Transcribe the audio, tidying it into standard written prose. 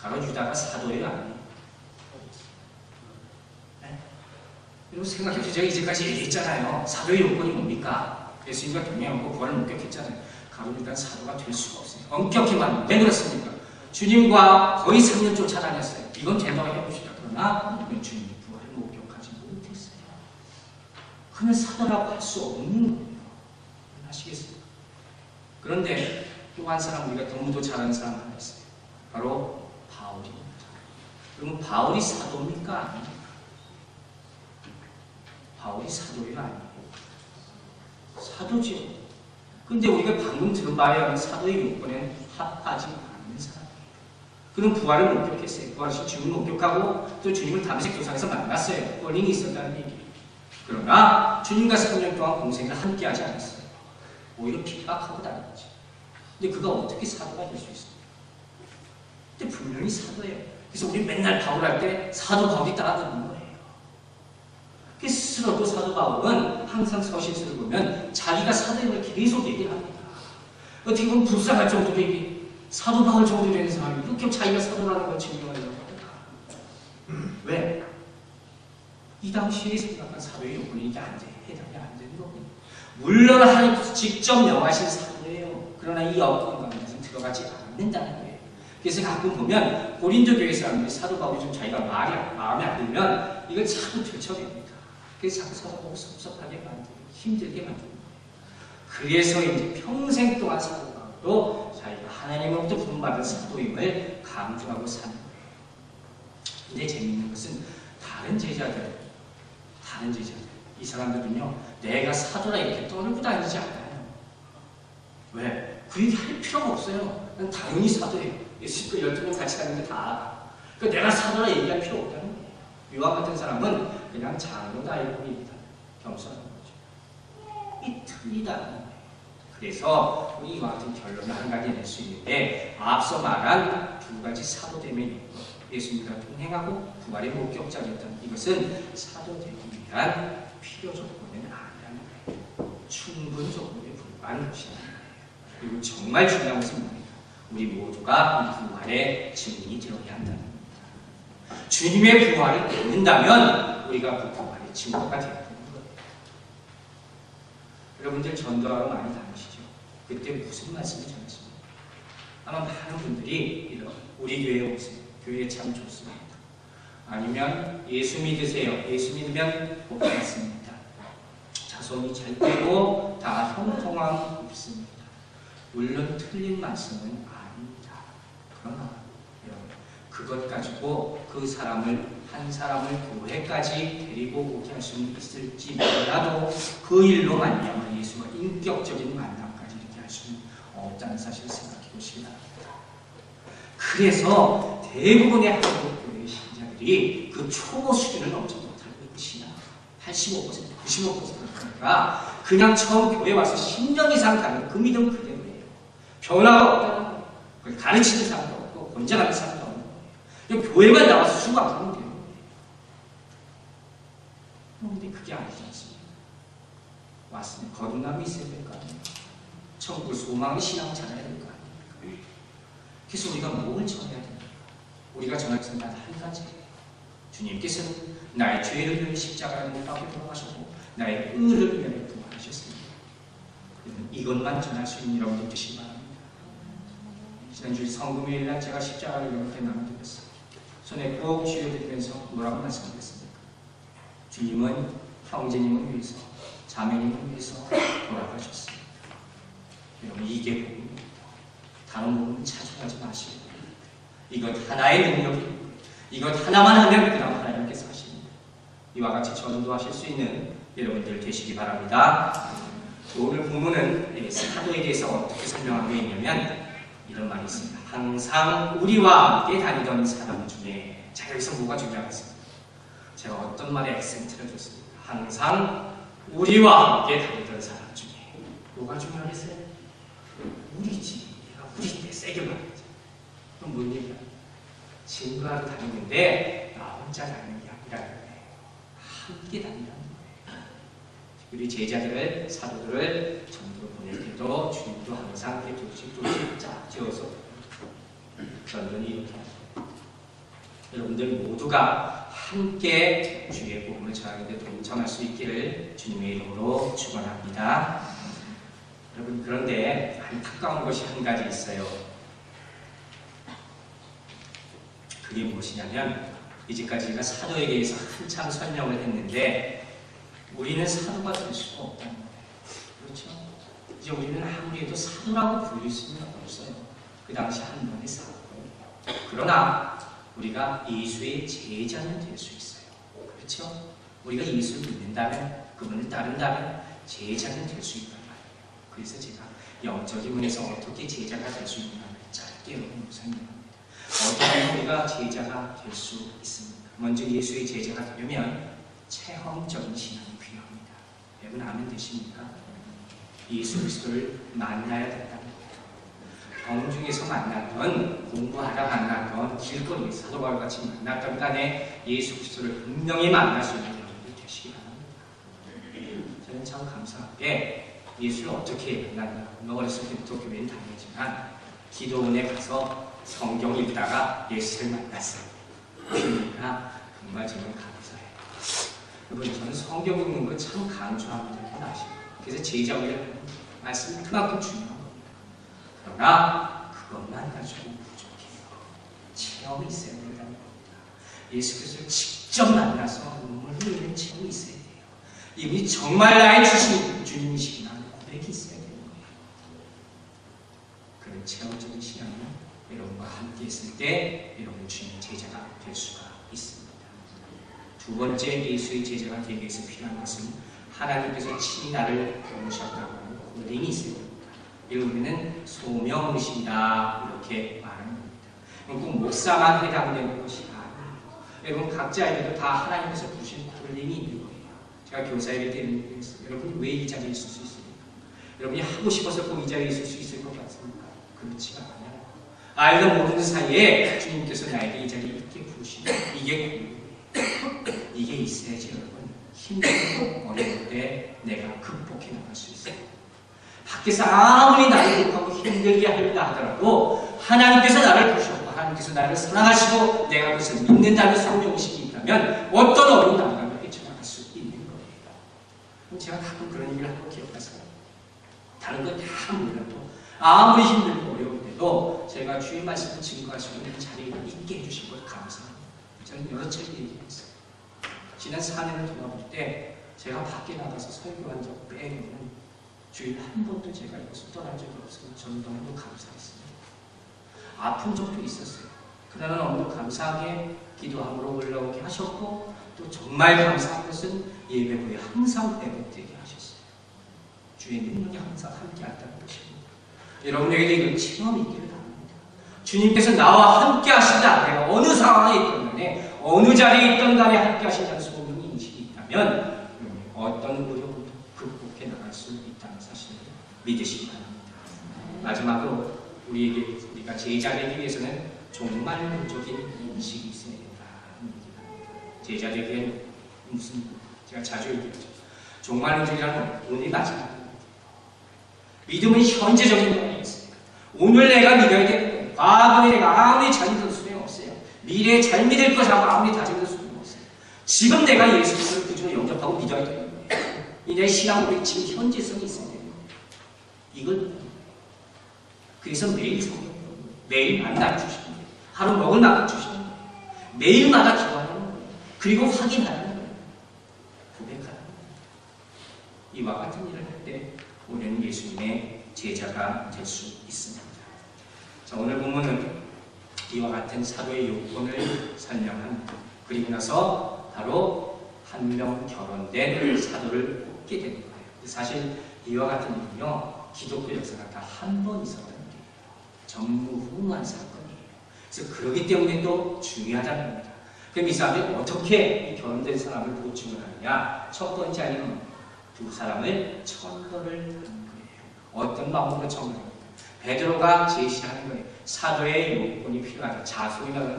가로 유다가 사도예요, 아니에요? 네? 여러분 생각해보세요. 제가 이제까지 얘기했잖아요. 사도의 요건이 뭡니까? 예수님과 동행하고 부활을 목격했잖아요. 가로 유다는 사도가 될 수가 없어요. 엄격히 말하면. 왜 그렇습니까? 주님과 거의 3년 쫓아다녔어요. 이건 제도가 해봅시다. 그러나 주님이 부활을 목격하지 못했어요. 그는 사도라고 할 수 없는 거예요. 아시겠습니까? 그런데 또 한 사람, 우리가 너무도 잘하는 사람 하나 있어요. 바로 바울입니다. 그러면 바울이 사도입니까? 아닙니까? 바울이 사도예요? 아니에요? 사도죠. 근데 우리가 방금 들은 바에 의하면 사도의 요건에는 합하지 않는 사람이에요. 그는 부활을 목격했어요. 부활하신 주님을 목격하고 또 주님을 다메섹 도상에서 만났어요. 권능이 있었다는 얘기예요. 그러나 주님과 3년 동안 공생을 함께하지 않았어요. 오히려 핍박하고 다녔죠. 근데 그가 어떻게 사도가 될 수 있습니까? 근데 분명히 사도예요. 그래서 우리 맨날 바울 할 때 사도 바울이 따라듣는 거예요. 스스로도 사도 바울은 항상 서신서를 보면 자기가 사도임을 계속 얘기를 합니다. 어떻게 보면 불쌍할 정도로 사도 바울 정도 되는 사람이 이렇게 자기가 사도라는 걸 증명하려고 합니다. 왜? 이 당시에 생각한 사도의 요건이 이게 해당이 안 되는 거군요. 물론 하나님께서 직접 명하신 사도예요. 그러나 이 여건 가운데서 들어가지 않는다는 거예요. 그래서 가끔 보면 고린도 교회 사람들이 사도 바울이 좀 자기가 마음에 안 들면 이걸 자꾸 들춰냅니다. 그래서 자꾸 사도 바울 섭섭하게 만들고 힘들게 만들고 그래서 이제 평생 동안 사도 바울도 자기가 하나님으로부터 부름받은 사도임을 강조하고 사는 거예요. 근데 재미있는 것은 다른 제자들 이 사람들은요 내가 사도라 이렇게 떠들고 다니지 않아요. 왜? 그 얘기 할 필요가 없어요. 난 당연히 사도예요. 예수님과 12명 같이 다니는 게 다 알아. 그러니까 내가 사도라 얘기할 필요 없다는 거예요. 요한 같은 사람은 그냥 장로다 이렇게 얘기다. 겸손한 거죠. 이 틀리다는 거예요. 그래서 우리 이와 같은 결론을 한 가지 낼 수 있는데 앞서 말한 두 가지 사도됨의 요건, 예수님과 동행하고 부활의 목격자였던 이것은 사도되기 위한 필요 조건은 아니라는 거예요. 충분 조건에 불과한 것이라는 거예요. 그리고 정말 중요한 것은 뭡니까? 우리 모두가 이 부활의 증인이 되어야 한다는 겁니다. 주님의 부활을 믿는다면 우리가 그 부활의 증거가 되어야 되는 거예요. 여러분들 전도하러 많이 다니시죠? 그때 무슨 말씀을 전하십니까? 아마 많은 분들이 이런 우리 교회에 오세요. 교회 참 좋습니다. 아니면 예수 믿으세요. 예수 믿으면 복 받습니다. 자손이 잘 되고 다 형통함 입습니다. 물론 틀린 말씀은 아닙니다. 그러나 그것 가지고 그 사람을 한 사람을 교회까지 데리고 오게 할 수는 있을지 몰라도 그 일로 말미암아 예수와 인격적인 만남까지 이렇게 할 수는 없다는 사실을 생각해 보시기 바랍니다. 그래서 대부분의 한국 교회 신자들이 그 초보 수준을 넘지 못하고 있지나 85%, 95%가 그냥 처음 교회 와서 10년 이상 가는 그 믿음 그대로예요. 변화가 없다는 거예요. 그걸 가르치는 사람도 없고 권장하는 사람도 없는 거예요. 교회만 나와서 수강하면 돼요. 그런데 그게 아니지 않습니까? 왔으면 거듭남이 있어야 될 거 아니에요. 천국 소망의 신앙을 잘해야 될 거 아닙니까? 그래서 우리가 뭘 전해야 됩니까? 우리가 전할 것은 단 한 가지예요. 주님께서는 나의 죄를 위해 십자가에 못 박혀 돌아가셨고 나의 의를 위해 부활하셨습니다. 이것만 전할 수 있는 여러분들 되시기 바랍니다. 지난주 성금요일날 제가 십자가를 이렇게 나눠드렸어요. 손에 꼭 쥐어드리면서 뭐라고 말씀드렸습니까? 주님은 형제님을 위해서, 자매님을 위해서 돌아가셨습니다. 여러분 이게 복음입니다. 다른 복음은 찾아가지 마시고 이것 하나의 능력입니다. 이것 하나만 하면 그다음 하나님께서 하십니다. 이와 같이 전도하실 수 있는 여러분들 되시기 바랍니다. 오늘 본문은 사도에 대해서 어떻게 설명하고 있냐면 이런 말이 있습니다. 항상 우리와 함께 다니던 사람 중에 자 여기서 뭐가 중요하겠습니까? 제가 어떤 말에 액센트를 줬습니까? 항상 우리와 함께 다니던 사람 중에 뭐가 중요하겠어요? 우리지. 우리 때 세게 말하죠. 그럼 뭔 얘기야? 친구하러 다니는데 나 혼자 다니는 게 아니라는 거예요. 함께 다니라는 거예요. 우리 제자들을, 사도들을 전도로 보낼 때도 주님도 항상 이렇게 조금씩 쫙 지어서 전도는 이렇게 하죠. 여러분들 모두가 함께 주의 복음을 전하는 데 동참할 수 있기를 주님의 이름으로 축원합니다. 여러분, 그런데 안타까운 것이 한 가지 있어요. 그게 무엇이냐면, 이제까지 제가 사도에 대해서 한참 설명을 했는데 우리는 사도가 될 수가 없다는 거예요. 그렇죠? 이제 우리는 아무리 해도 사도라고 부를 수는 없어요. 그 당시 한 번의 사도예요. 그러나 우리가 예수의 제자는 될 수 있어요. 그렇죠? 우리가 예수를 믿는다면, 그분을 따른다면 제자는 될 수 있단 말이에요. 그래서 제가 영적인 면에서 어떻게 제자가 될 수 있는가 짧게 여러분 설명합니다. 어떻게 하면 우리가 제자가 될 수 있습니까? 먼저 예수의 제자가 되려면 체험적인 신앙이 필요합니다. 여러분 아멘 되십니까? 예수 그리스도를 만나야 된다는 거예요. 경중에서 만났던, 공부하다 만났던, 길거리에 사도와 같이 만났던 간에 예수 그리스도를 분명히 만날 수 있는 여러분들 되시기 바랍니다. 저는 참 감사하게 예수를 어떻게 만났나, 어렸을 때부터 교회는 다녔지만 기도원에 가서 성경 읽다가 예수를 만났어요. 그러니까 정말 저는 감사해요. 여러분, 저는 성경 읽는 걸 참 강조합니다. 아시죠? 그래서 제자우리라는 말씀이 그만큼 중요한 겁니다. 그러나 그것만 가지고 부족해요. 체험이 있어야 된다는 겁니다. 예수 그리스도를 직접 만나서 눈물 흘리는 체험이 있어야 돼요. 이분이 정말 나의 주님이시구나 하는 고백이 있어야 되는 거예요. 그런 체험적인 신앙은 여러분과 함께 있을 때 여러분 주님의 제자가 될 수가 있습니다. 두 번째 예수의 제자가 되기 위해서 필요한 것은 하나님께서 친히 나를 부르셨다고 하는 콜링이 있어야 됩니다. 이걸 우리는 소명의식이다 이렇게 말하는 겁니다. 꼭 목사만 해당되는 것이 아니에요. 여러분 각자에게도 다 하나님께서 부르신 콜링이 있는 거예요. 제가 교사에게 때는 얘기했어요. 여러분이 왜 이 자리에 있을 수 있습니까? 여러분이 하고 싶어서 꼭 이 자리에 있을 수 있을 것 같습니까? 그렇지가 않아요. 알도 모르는 사이에 주님께서 나에게 이 자리에 있게 부르시면 이게 있어야지 여러분 힘들고 어려울 때 내가 극복해 나갈 수 있어요. 밖에서 아무리 나를 욕하고 힘들게 하려 하더라도 하나님께서 나를 부르셨고 하나님께서 나를 사랑하시고 내가 그것을 믿는다는 소명의식이 있다면 어떤 어려운 나라가 헤쳐나갈 수 있는 거예요. 제가 가끔 그런 얘기를 하고 기억하세요. 다른 건 다 몰라도 아무리 힘들고 어려울 때도 제가 주의 말씀을 증거할 수 있는 자리에 있게 해주신 걸 감사합니다. 저는 여러 차례 얘기했어요. 지난 4년을 돌아볼 때 제가 밖에 나가서 설교한 적 빼고는 주일 한 번도 제가 이곳을 떠난 적이 없어요. 저는 너무 감사했습니다. 아픈 적도 있었어요. 그러나 너무 감사하게 기도함으로 올라오게 하셨고 또 정말 감사한 것은 예배 후에 항상 회복되게 하셨어요. 주의 능력이 항상 함께 한다는 것입니다. 여러분에게도 이런 체험이 있기를 바랍니다. 주님께서 나와 함께 하신다. 내가 어느 상황에 있든 간에 어느 자리에 있든 간에 함께 하신다는 소명이 인식이 있다면 어떤 어려움도 극복해 나갈 수 있다는 사실을 믿으시기 바랍니다. 마지막으로 우리가 제자 되기 위해서는 종말론적인 인식이 있어야 된다는 얘기입니다. 제자 되기엔 무슨 제가 자주 얘기하죠. 종말론적이라는 건 오늘 마지막입니다. 믿음은 현재적인 거 아니겠습니까? 오늘 내가 믿어야 되는 거예요. 과거에 내가 아무리 잘 믿어도 소용없어요. 미래에 잘 믿을 것하고 아무리 다짐해도 소용없어요. 지금 내가 예수 그리스도를 구주로 영접하고 믿어야 되는 거예요. 이 내 신앙으로 지금 현재성이 있어야 되는 거예요. 이걸 그래서 매일 성경 매일 만나 주시는 거예요. 하루 먹을 만큼 주시는 거예요. 매일마다 기도하는 거예요. 그리고 확인하는 거예요. 고백하는 거예요. 이와 같은 일을 할 때 우리는 예수님의 제자가 될 수 있습니다. 자, 오늘 본문은 이와 같은 사도의 요건을 설명합니다. 그리고 나서 바로 한 명 결혼된 사도를 뽑게 되는 거예요. 사실 이와 같은 일은요, 기독교 역사가 다 한 번 있었던 일이에요. 전무후무한 사건이에요. 그래서 그러기 때문에 또 중요하다는 겁니다. 그럼 이 사람들이 어떻게 이 결혼된 사람을 보충을 하느냐? 첫 번째 아니면 두 사람을 천거를 하는 거예요. 어떤 방법으로 천거를 합니까? 베드로가 제시하는 거예요. 사도의 요건이 필요하다. 자손이라는